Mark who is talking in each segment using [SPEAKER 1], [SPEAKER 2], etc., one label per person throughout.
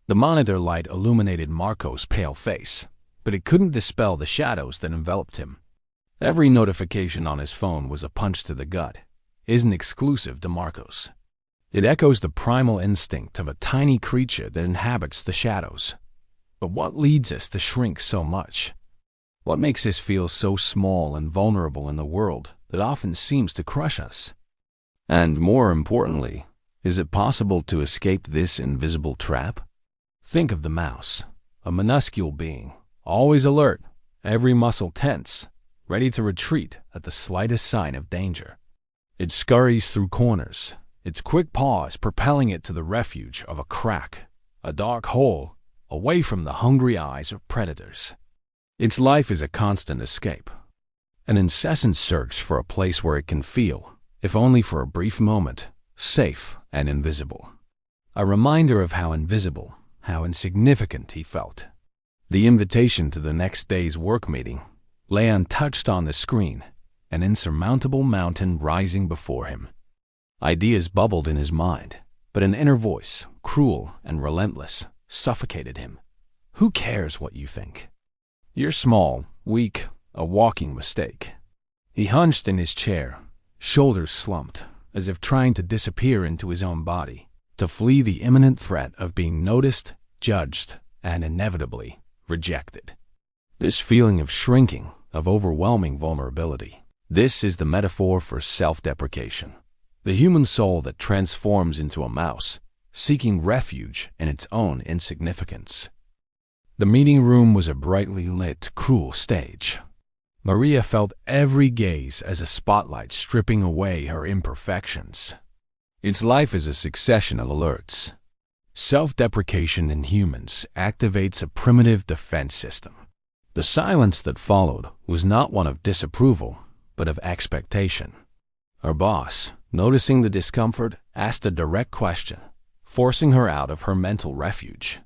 [SPEAKER 1] The monitor light illuminated Marco's pale face, but it couldn't dispel the shadows that enveloped him. Every notification on his phone was a punch to the gut. Isn't exclusive to Marcos. It echoes the primal instinct of a tiny creature that inhabits the shadows. But what leads us to shrink so much? What makes us feel so small and vulnerable in the world that often seems to crush us? And more importantly, is it possible to escape this invisible trap? Think of the mouse, a minuscule being, always alert, every muscle tense, ready to retreat at the slightest sign of danger. It scurries through corners, its quick paws propelling it to the refuge of a crack, a dark hole, away from the hungry eyes of predators. Its life is a constant escape, an incessant search for a place where it can feel, if only for a brief moment, safe and invisible. A reminder of how invisible, how insignificant he felt. The invitation to the next day's work meeting lay untouched on the screen, an insurmountable mountain rising before him. Ideas bubbled in his mind, but an inner voice, cruel and relentless, suffocated him. Who cares what you think? You're small, weak, a walking mistake. He hunched in his chair, shoulders slumped, as if trying to disappear into his own body, to flee the imminent threat of being noticed, judged, and inevitably rejected. This feeling of shrinking, of overwhelming vulnerability, this is the metaphor for self-deprecation, the human soul that transforms into a mouse, seeking refuge in its own insignificance. The meeting room was a brightly lit, cruel stage. Maria felt every gaze as a spotlight stripping away her imperfections. Its life is a succession of alerts. Self-deprecation in humans activates a primitive defense system. The silence that followed was not one of disapproval, but of expectation. Her boss, noticing the discomfort, asked a direct question, forcing her out of her mental refuge.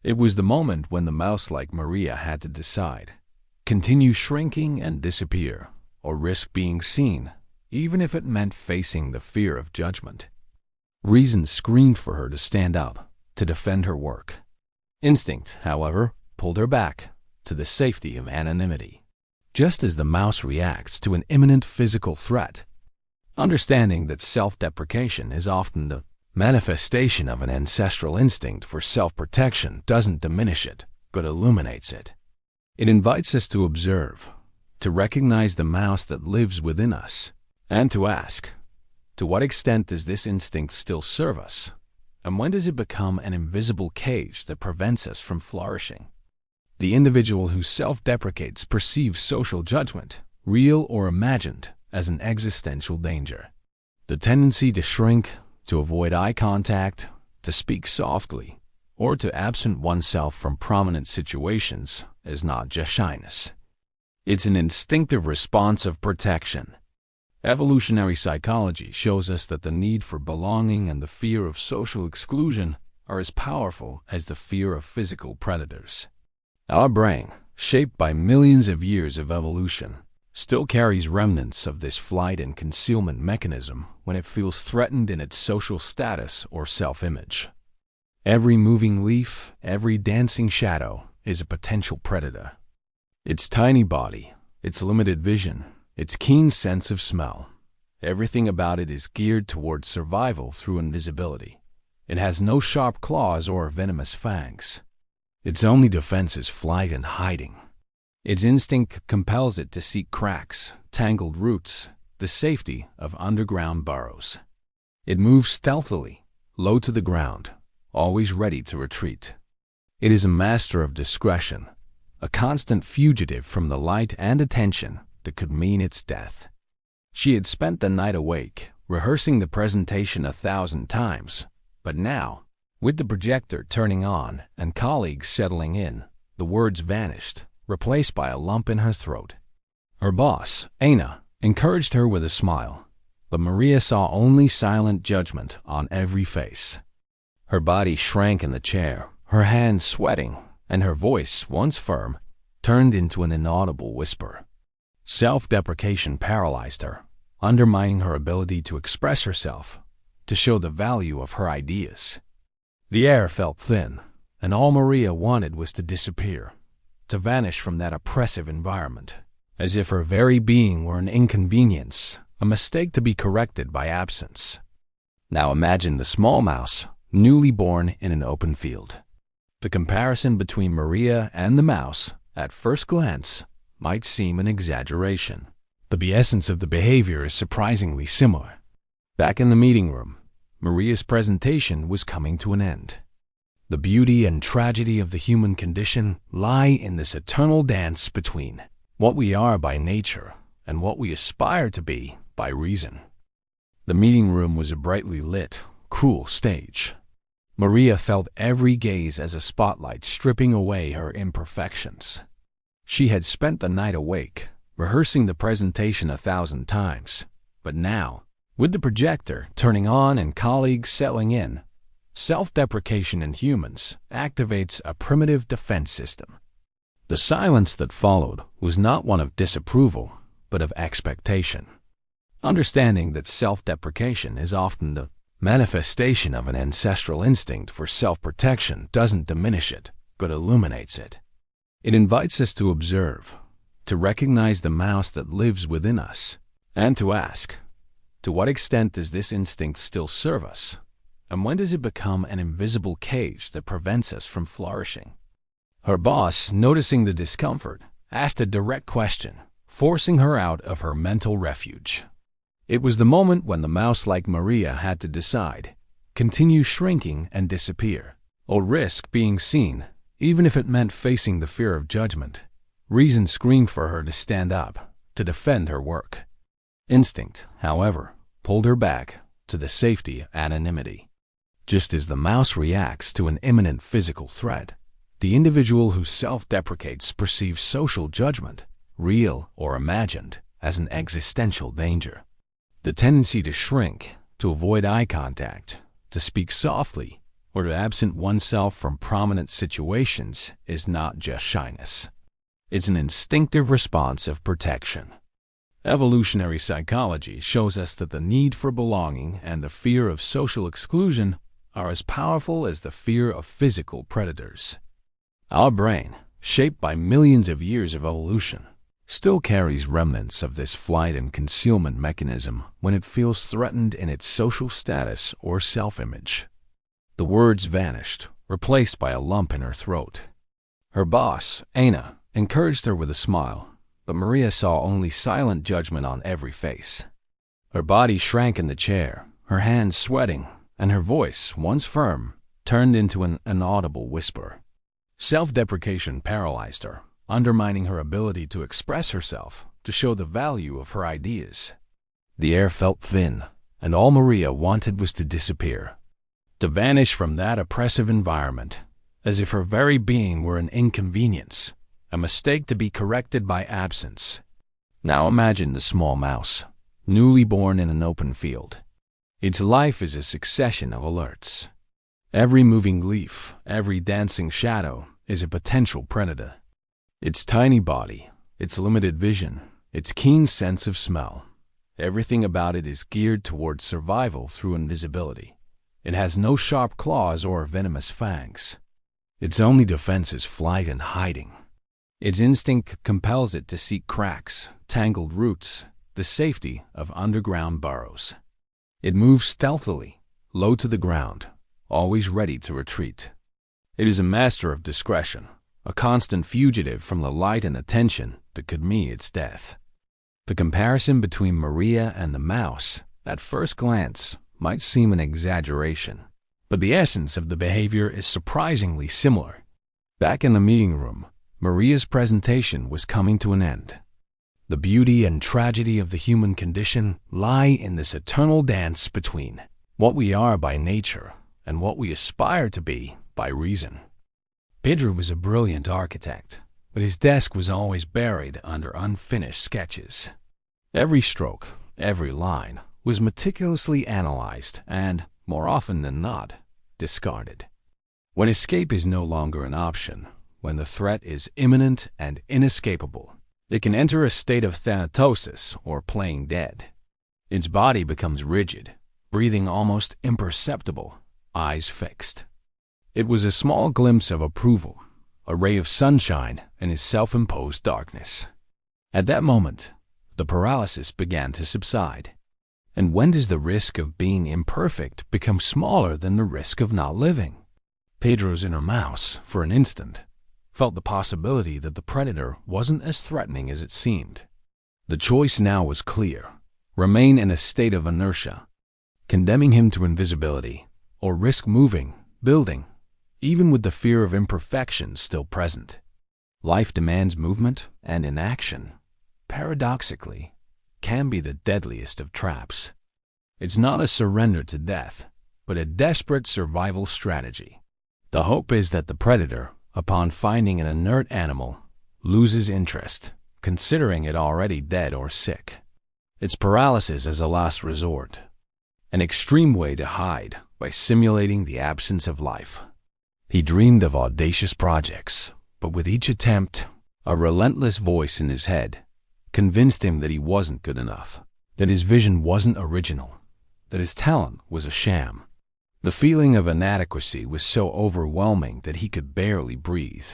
[SPEAKER 1] It was the moment when the mouse-like Maria had to decide: continue shrinking and disappear, or risk being seen, even if it meant facing the fear of judgment. Reason screamed for her to stand up, to defend her work. Instinct, however, pulled her back to the safety of anonymity. Just as the mouse reacts to an imminent physical threat, understanding that self-deprecation is often the manifestation of an ancestral instinct for self-protection doesn't diminish it, but illuminates it. It invites us to observe, to recognize the mouse that lives within us, and to ask, to what extent does this instinct still serve us? And when does it become an invisible cage that prevents us from flourishing? The individual who self-deprecates perceives social judgment, real or imagined, as an existential danger. The tendency to shrink, to avoid eye contact, to speak softly, or to absent oneself from prominent situations is not just shyness. It's an instinctive response of protection. Evolutionary psychology shows us that the need for belonging and the fear of social exclusion are as powerful as the fear of physical predators. Our brain, shaped by millions of years of evolution, still carries remnants of this flight and concealment mechanism when it feels threatened in its social status or self-image. Every moving leaf, every dancing shadow is a potential predator. Its tiny body, its limited vision, its keen sense of smell, everything about it is geared towards survival through invisibility. It has no sharp claws or venomous fangs. Its only defense is flight and hiding. Its instinct compels it to seek cracks, tangled roots, the safety of underground burrows. It moves stealthily, low to the ground, always ready to retreat. It is a master of discretion, a constant fugitive from the light and attention that could mean its death. She had spent the night awake, rehearsing the presentation 1,000 times, but now, with the projector turning on and colleagues settling in, the words vanished, replaced by a lump in her throat. Her boss, Aina, encouraged her with a smile, but Maria saw only silent judgment on every face. Her body shrank in the chair, her hands sweating, and her voice, once firm, turned into an inaudible whisper. Self-deprecation paralyzed her, undermining her ability to express herself, to show the value of her ideas. The air felt thin, and all Maria wanted was to disappear, to vanish from that oppressive environment, as if her very being were an inconvenience, a mistake to be corrected by absence. Now imagine the small mouse, newly born in an open field. The comparison between Maria and the mouse, at first glance, might seem an exaggeration, but the essence of the behavior is surprisingly similar. Back in the meeting room, Maria's presentation was coming to an end. The beauty and tragedy of the human condition lie in this eternal dance between what we are by nature and what we aspire to be by reason. The meeting room was a brightly lit, cool stage. Maria felt every gaze as a spotlight stripping away her imperfections. She had spent the night awake, rehearsing the presentation 1,000 times, but now, with the projector turning on and colleagues settling in, self-deprecation in humans activates a primitive defense system. The silence that followed was not one of disapproval, but of expectation. Understanding that self-deprecation is often the manifestation of an ancestral instinct for self-protection doesn't diminish it, but illuminates it. It invites us to observe, to recognize the mouse that lives within us, and to ask, to what extent does this instinct still serve us? And when does it become an invisible cage that prevents us from flourishing? Her boss, noticing the discomfort, asked a direct question, forcing her out of her mental refuge. It was the moment when the mouse like Maria had to decide, continue shrinking and disappear, or risk being seen, even if it meant facing the fear of judgment. Reason screamed for her to stand up, to defend her work. Instinct, however, pulled her back to the safety of anonymity. Just as the mouse reacts to an imminent physical threat, the individual who self-deprecates perceives social judgment, real or imagined, as an existential danger. The tendency to shrink, to avoid eye contact, to speak softly, or to absent oneself from prominent situations is not just shyness. It's an instinctive response of protection. Evolutionary psychology shows us that the need for belonging and the fear of social exclusion are as powerful as the fear of physical predators. Our brain, shaped by millions of years of evolution, still carries remnants of this flight and concealment mechanism when it feels threatened in its social status or self-image. The words vanished, replaced by a lump in her throat. Her boss, Anna, encouraged her with a smile, but Maria saw only silent judgment on every face. Her body shrank in the chair, her hands sweating, and her voice, once firm, turned into an inaudible whisper. Self-deprecation paralyzed her, undermining her ability to express herself, to show the value of her ideas. The air felt thin, and all Maria wanted was to disappear, to vanish from that oppressive environment, as if her very being were an inconvenience, a mistake to be corrected by absence. Now imagine the small mouse, newly born in an open field. Its life is a succession of alerts. Every moving leaf, every dancing shadow is a potential predator. Its tiny body, its limited vision, its keen sense of smell, everything about it is geared towards survival through invisibility. It has no sharp claws or venomous fangs. Its only defense is flight and hiding. Its instinct compels it to seek cracks, tangled roots, the safety of underground burrows. It moves stealthily, low to the ground, always ready to retreat. It is a master of discretion, a constant fugitive from the light and attention that could mean its death. The comparison between Maria and the mouse, at first glance, might seem an exaggeration, but the essence of the behavior is surprisingly similar. Back in the meeting room, Maria's presentation was coming to an end. The beauty and tragedy of the human condition lie in this eternal dance between what we are by nature and what we aspire to be by reason. Pedro was a brilliant architect, but his desk was always buried under unfinished sketches. Every stroke, every line, was meticulously analyzed and, more often than not, discarded. When escape is no longer an option, when the threat is imminent and inescapable, it can enter a state of thanatosis or playing dead. Its body becomes rigid, breathing almost imperceptible, eyes fixed. It was a small glimpse of approval, a ray of sunshine in his self-imposed darkness. At that moment, the paralysis began to subside. And when does the risk of being imperfect become smaller than the risk of not living? Pedro's inner mouse, for an instant, felt the possibility that the predator wasn't as threatening as it seemed. The choice now was clear: remain in a state of inertia, condemning him to invisibility, or risk moving, building, even with the fear of imperfection still present. Life demands movement, and inaction, paradoxically, can be the deadliest of traps. It's not a surrender to death, but a desperate survival strategy. The hope is that the predator, upon finding an inert animal, loses interest, considering it already dead or sick. Its paralysis as a last resort, an extreme way to hide by simulating the absence of life. He dreamed of audacious projects, but with each attempt, a relentless voice in his head convinced him that he wasn't good enough, that his vision wasn't original, that his talent was a sham. The feeling of inadequacy was so overwhelming that he could barely breathe.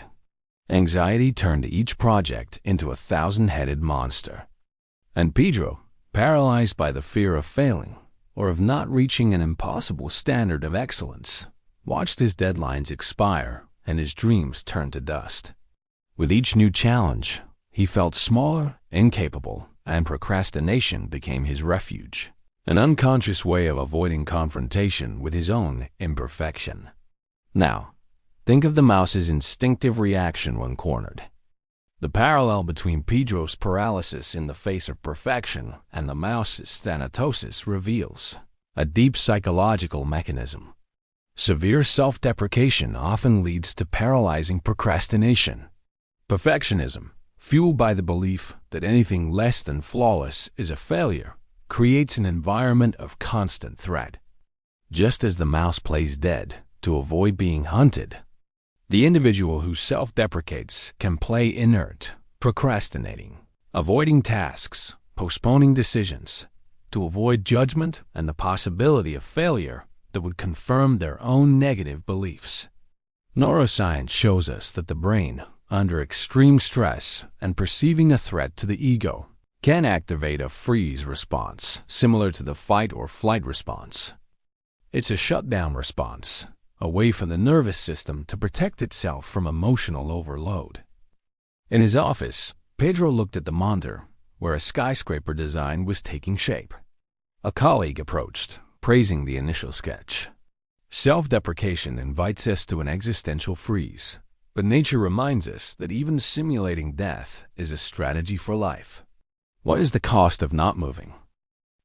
[SPEAKER 1] Anxiety turned each project into a thousand-headed monster. And Pedro, paralyzed by the fear of failing, or of not reaching an impossible standard of excellence, watched his deadlines expire and his dreams turn to dust. With each new challenge, he felt smaller, incapable, and procrastination became his refuge, an unconscious way of avoiding confrontation with his own imperfection. Now, think of the mouse's instinctive reaction when cornered. The parallel between Pedro's paralysis in the face of perfection and the mouse's thanatosis reveals a deep psychological mechanism. Severe self-deprecation often leads to paralyzing procrastination. Perfectionism, fueled by the belief that anything less than flawless is a failure, creates an environment of constant threat. Just as the mouse plays dead to avoid being hunted, the individual who self-deprecates can play inert, procrastinating, avoiding tasks, postponing decisions, to avoid judgment and the possibility of failure that would confirm their own negative beliefs. Neuroscience shows us that the brain, under extreme stress and perceiving a threat to the ego, can activate a freeze response similar to the fight or flight response. It's a shutdown response, a way for the nervous system to protect itself from emotional overload. In his office, Pedro looked at the monitor, where a skyscraper design was taking shape. A colleague approached, praising the initial sketch. Self-deprecation invites us to an existential freeze, but nature reminds us that even simulating death is a strategy for life. What is the cost of not moving?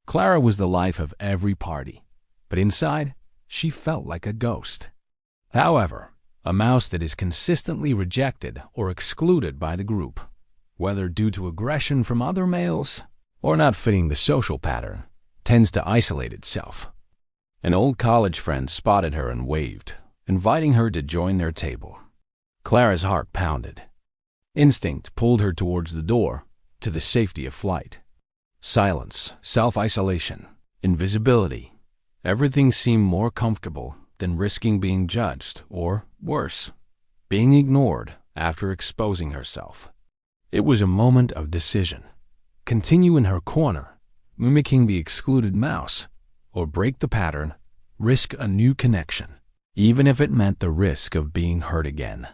[SPEAKER 1] Clara was the life of every party, but inside, she felt like a ghost. However, a mouse that is consistently rejected or excluded by the group, whether due to aggression from other males or not fitting the social pattern, tends to isolate itself. An old college friend spotted her and waved, inviting her to join their table. Clara's heart pounded. Instinct pulled her towards the door, to the safety of flight. Silence, self-isolation, invisibility. Everything seemed more comfortable than risking being judged or, worse, being ignored after exposing herself. It was a moment of decision. Continue in her corner, mimicking the excluded mouse, or break the pattern, risk a new connection, even if it meant the risk of being hurt again.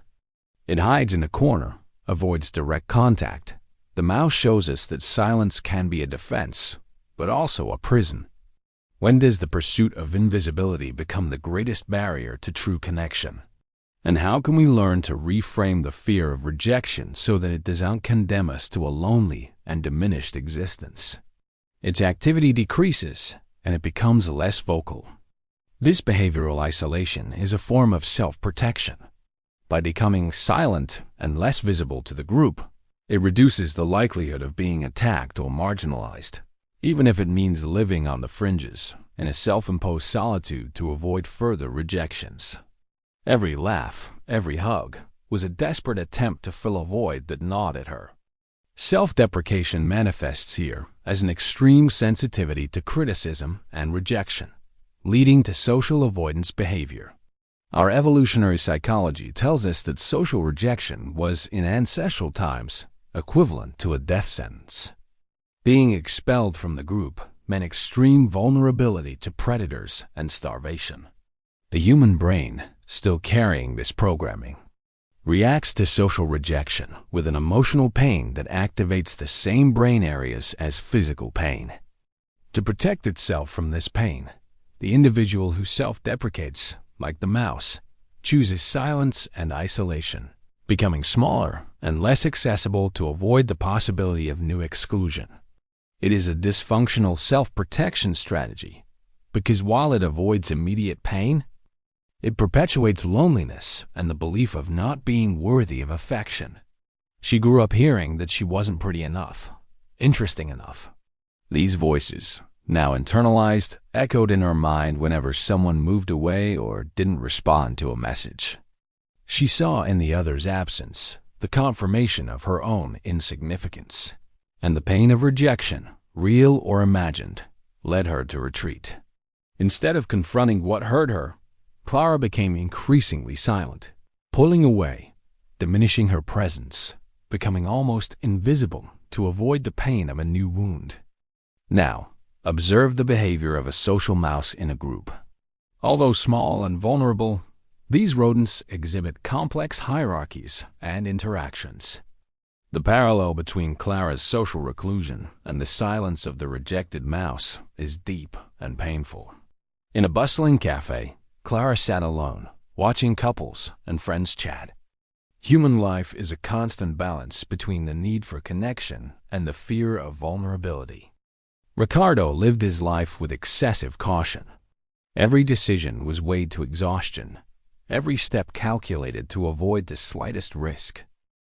[SPEAKER 1] It hides in a corner, avoids direct contact. The mouse shows us that silence can be a defense, but also a prison. When does the pursuit of invisibility become the greatest barrier to true connection? And how can we learn to reframe the fear of rejection so that it does not condemn us to a lonely and diminished existence? Its activity decreases, and it becomes less vocal. This behavioral isolation is a form of self-protection. By becoming silent and less visible to the group, it reduces the likelihood of being attacked or marginalized, even if it means living on the fringes in a self-imposed solitude to avoid further rejections. Every laugh, every hug, was a desperate attempt to fill a void that gnawed at her. Self-deprecation manifests here as an extreme sensitivity to criticism and rejection, leading to social avoidance behavior. Our evolutionary psychology tells us that social rejection was, in ancestral times, equivalent to a death sentence. Being expelled from the group meant extreme vulnerability to predators and starvation. The human brain, still carrying this programming, reacts to social rejection with an emotional pain that activates the same brain areas as physical pain. To protect itself from this pain, the individual who self-deprecates, like the mouse, chooses silence and isolation, becoming smaller and less accessible to avoid the possibility of new exclusion. It is a dysfunctional self-protection strategy because while it avoids immediate pain, it perpetuates loneliness and the belief of not being worthy of affection. She grew up hearing that she wasn't pretty enough, interesting enough. These voices, now internalized, echoed in her mind whenever someone moved away or didn't respond to a message. She saw in the other's absence the confirmation of her own insignificance, and the pain of rejection, real or imagined, led her to retreat. Instead of confronting what hurt her, Clara became increasingly silent, pulling away, diminishing her presence, becoming almost invisible to avoid the pain of a new wound. Now, observe the behavior of a social mouse in a group. Although small and vulnerable, these rodents exhibit complex hierarchies and interactions. The parallel between Clara's social reclusion and the silence of the rejected mouse is deep and painful. In a bustling cafe, Clara sat alone, watching couples and friends chat. Human life is a constant balance between the need for connection and the fear of vulnerability. Ricardo lived his life with excessive caution. Every decision was weighed to exhaustion, every step calculated to avoid the slightest risk.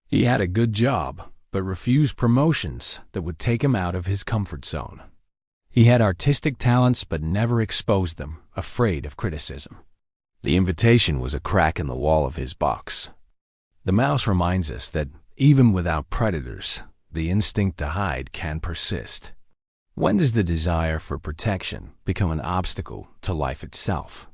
[SPEAKER 1] He had a good job, but refused promotions that would take him out of his comfort zone. He had artistic talents but never exposed them, afraid of criticism. The invitation was a crack in the wall of his box. The mouse reminds us that, even without predators, the instinct to hide can persist. When does the desire for protection become an obstacle to life itself?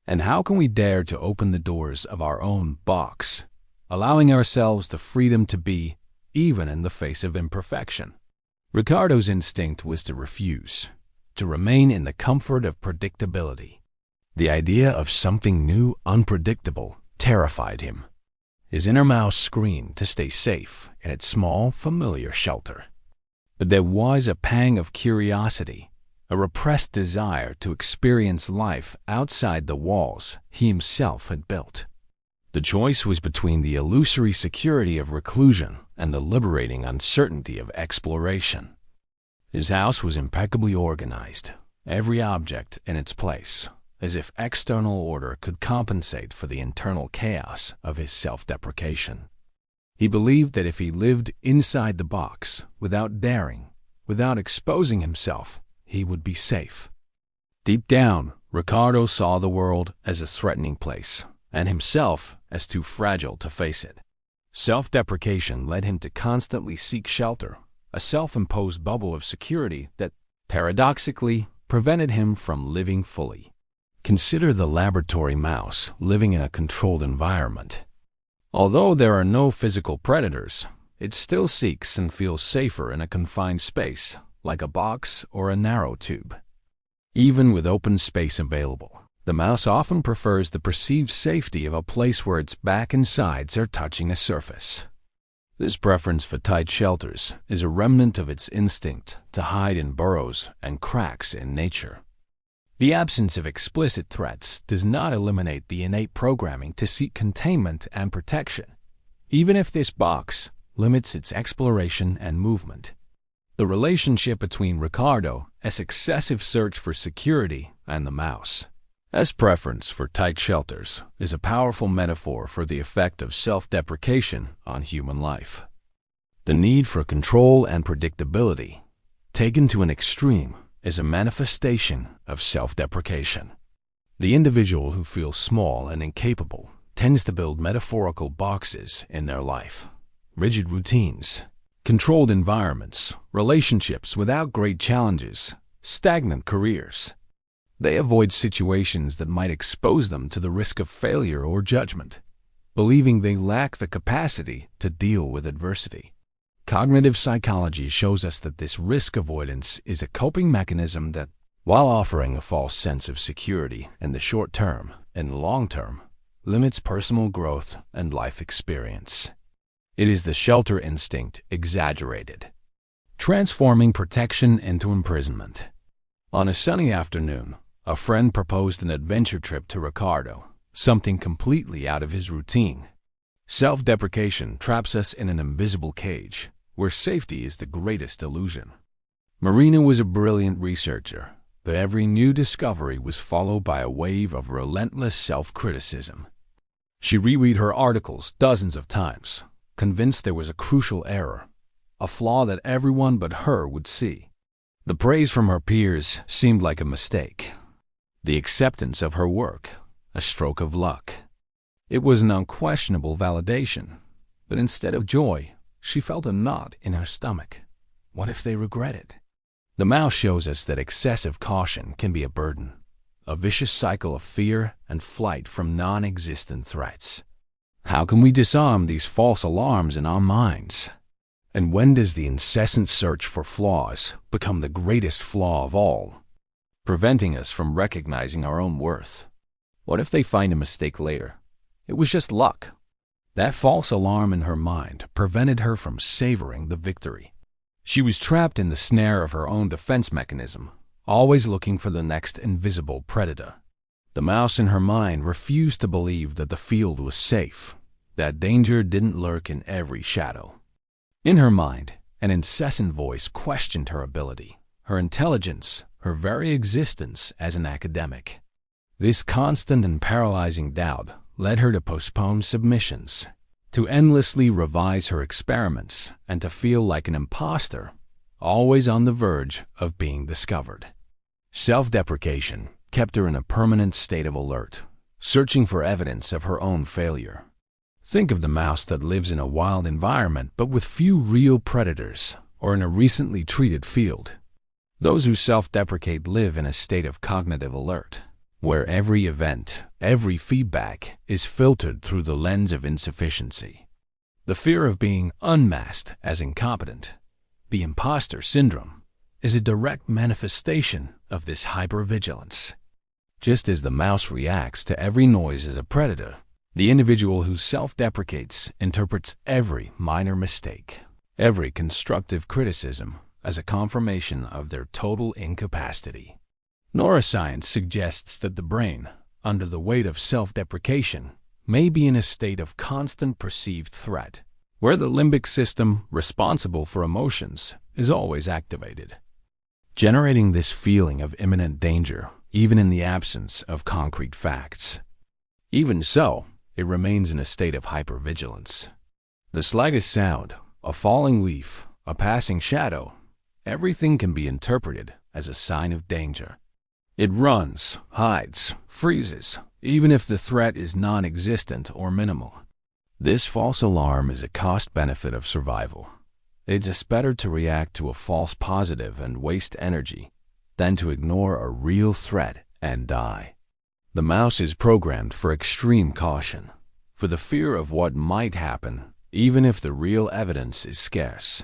[SPEAKER 1] And how can we dare to open the doors of our own box, allowing ourselves the freedom to be, even in the face of imperfection? Ricardo's instinct was to refuse, to remain in the comfort of predictability. The idea of something new, unpredictable, terrified him. His inner mouse screamed to stay safe in its small, familiar shelter. But there was a pang of curiosity, a repressed desire to experience life outside the walls he himself had built. The choice was between the illusory security of reclusion and the liberating uncertainty of exploration. His house was impeccably organized, every object in its place, as if external order could compensate for the internal chaos of his self-deprecation. He believed that if he lived inside the box, without daring, without exposing himself, he would be safe. Deep down, Ricardo saw the world as a threatening place, and himself as too fragile to face it. Self-deprecation led him to constantly seek shelter, a self-imposed bubble of security that, paradoxically, prevented him from living fully. Consider the laboratory mouse living in a controlled environment. Although there are no physical predators, it still seeks and feels safer in a confined space, like a box or a narrow tube. Even with open space available, the mouse often prefers the perceived safety of a place where its back and sides are touching a surface. This preference for tight shelters is a remnant of its instinct to hide in burrows and cracks in nature. The absence of explicit threats does not eliminate the innate programming to seek containment and protection, even if this box limits its exploration and movement. The relationship between Ricardo's excessive search for security and the mouse, as preference for tight shelters, is a powerful metaphor for the effect of self-deprecation on human life. The need for control and predictability, taken to an extreme, is a manifestation of self-deprecation. The individual who feels small and incapable tends to build metaphorical boxes in their life. Rigid routines, controlled environments, relationships without great challenges, stagnant careers. They avoid situations that might expose them to the risk of failure or judgment, believing they lack the capacity to deal with adversity. Cognitive psychology shows us that this risk avoidance is a coping mechanism that, while offering a false sense of security in the short term and long term, limits personal growth and life experience. It is the shelter instinct exaggerated, transforming protection into imprisonment. On a sunny afternoon, a friend proposed an adventure trip to Ricardo, something completely out of his routine. Self-deprecation traps us in an invisible cage, where safety is the greatest illusion. Marina was a brilliant researcher, but every new discovery was followed by a wave of relentless self-criticism. She reread her articles dozens of times, convinced there was a crucial error, a flaw that everyone but her would see. The praise from her peers seemed like a mistake, the acceptance of her work a stroke of luck. It was an unquestionable validation, but instead of joy, she felt a knot in her stomach. What if they regret it? The mouse shows us that excessive caution can be a burden, a vicious cycle of fear and flight from non-existent threats. How can we disarm these false alarms in our minds? And when does the incessant search for flaws become the greatest flaw of all, preventing us from recognizing our own worth? What if they find a mistake later? It was just luck. That false alarm in her mind prevented her from savoring the victory. She was trapped in the snare of her own defense mechanism, always looking for the next invisible predator. The mouse in her mind refused to believe that the field was safe, that danger didn't lurk in every shadow. In her mind, an incessant voice questioned her ability, her intelligence, her very existence as an academic. This constant and paralyzing doubt led her to postpone submissions, to endlessly revise her experiments, and to feel like an imposter, always on the verge of being discovered. Self-deprecation kept her in a permanent state of alert, searching for evidence of her own failure. Think of the mouse that lives in a wild environment but with few real predators, or in a recently treated field. Those who self-deprecate live in a state of cognitive alert, where every event, every feedback is filtered through the lens of insufficiency. The fear of being unmasked as incompetent, the imposter syndrome, is a direct manifestation of this hypervigilance. Just as the mouse reacts to every noise as a predator, the individual who self-deprecates interprets every minor mistake, every constructive criticism, as a confirmation of their total incapacity. Neuroscience suggests that the brain, under the weight of self-deprecation, may be in a state of constant perceived threat, where the limbic system responsible for emotions is always activated, generating this feeling of imminent danger even in the absence of concrete facts. Even so, it remains in a state of hypervigilance. The slightest sound, a falling leaf, a passing shadow, everything can be interpreted as a sign of danger. It runs, hides, freezes, even if the threat is non-existent or minimal. This false alarm is a cost-benefit of survival. It is better to react to a false positive and waste energy than to ignore a real threat and die. The mouse is programmed for extreme caution, for the fear of what might happen, even if the real evidence is scarce.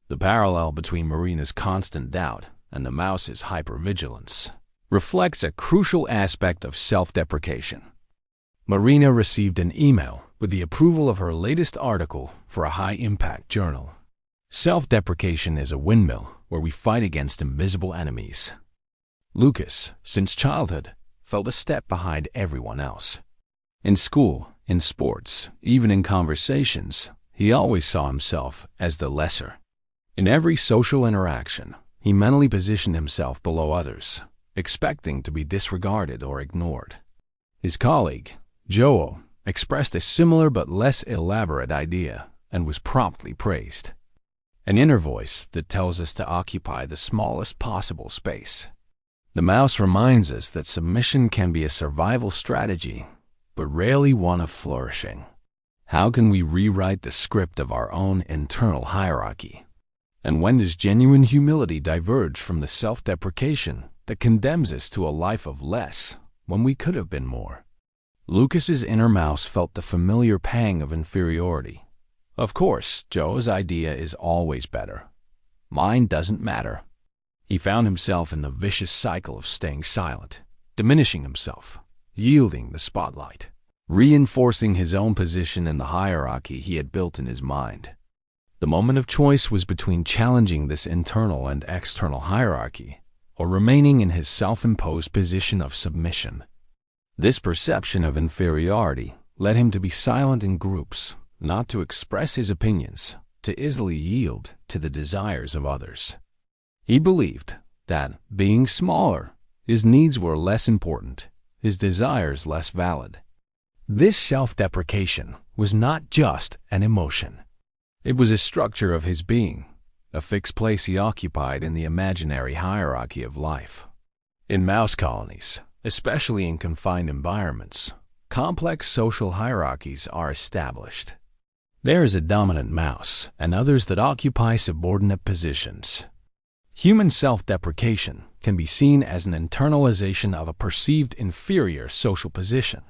[SPEAKER 1] The parallel between Marina's constant doubt and the mouse's hypervigilance reflects a crucial aspect of self-deprecation. Marina received an email with the approval of her latest article for a high-impact journal. Self-deprecation is a windmill where we fight against invisible enemies. Lucas, since childhood, felt a step behind everyone else. In school, in sports, even in conversations, he always saw himself as the lesser. In every social interaction, he mentally positioned himself below others, expecting to be disregarded or ignored. His colleague, Joe, expressed a similar but less elaborate idea and was promptly praised. An inner voice that tells us to occupy the smallest possible space. The mouse reminds us that submission can be a survival strategy, but rarely one of flourishing. How can we rewrite the script of our own internal hierarchy? And when does genuine humility diverge from the self-deprecation that condemns us to a life of less when we could have been more. Lucas's inner mouse felt the familiar pang of inferiority. Of course, Joe's idea is always better. Mine doesn't matter. He found himself in the vicious cycle of staying silent, diminishing himself, yielding the spotlight, reinforcing his own position in the hierarchy he had built in his mind. The moment of choice was between challenging this internal and external hierarchy or remaining in his self-imposed position of submission. This perception of inferiority led him to be silent in groups, not to express his opinions, to easily yield to the desires of others. He believed that, being smaller, his needs were less important, his desires less valid. This self-deprecation was not just an emotion. It was a structure of his being, a fixed place he occupied in the imaginary hierarchy of life. In mouse colonies, especially in confined environments, complex social hierarchies are established. There is a dominant mouse and others that occupy subordinate positions. Human self-deprecation can be seen as an internalization of a perceived inferior social position.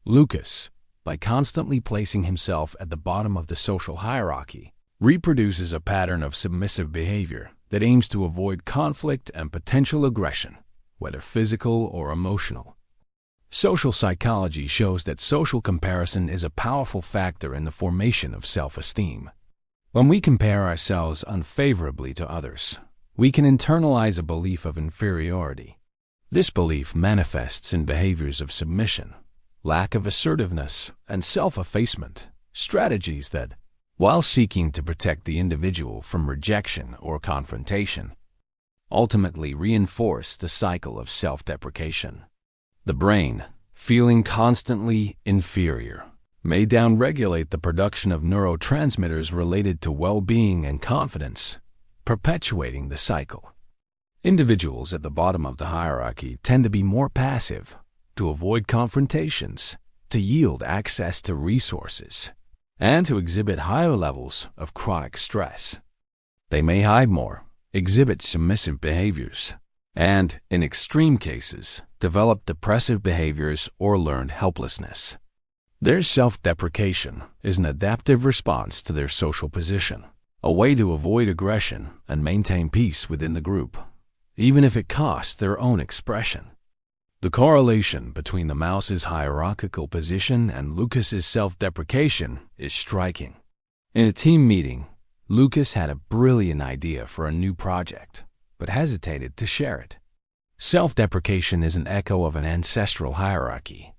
[SPEAKER 1] Lucas, by constantly placing himself at the bottom of the social hierarchy, reproduces a pattern of submissive behavior that aims to avoid conflict and potential aggression, whether physical or emotional. Social psychology shows that social comparison is a powerful factor in the formation of self-esteem. When we compare ourselves unfavorably to others, we can internalize a belief of inferiority. This belief manifests in behaviors of submission, lack of assertiveness, and self-effacement, strategies that, while seeking to protect the individual from rejection or confrontation, ultimately reinforce the cycle of self-deprecation. The brain, feeling constantly inferior, may downregulate the production of neurotransmitters related to well-being and confidence, perpetuating the cycle. Individuals at the bottom of the hierarchy tend to be more passive, to avoid confrontations, to yield access to resources, and to exhibit higher levels of chronic stress. They may hide more, exhibit submissive behaviors, and, in extreme cases, develop depressive behaviors or learned helplessness. Their self-deprecation is an adaptive response to their social position, a way to avoid aggression and maintain peace within the group, even if it costs their own expression. The correlation between the mouse's hierarchical position and Lucas's self-deprecation is striking. In a team meeting, Lucas had a brilliant idea for a new project, but hesitated to share it. Self-deprecation is an echo of an ancestral hierarchy.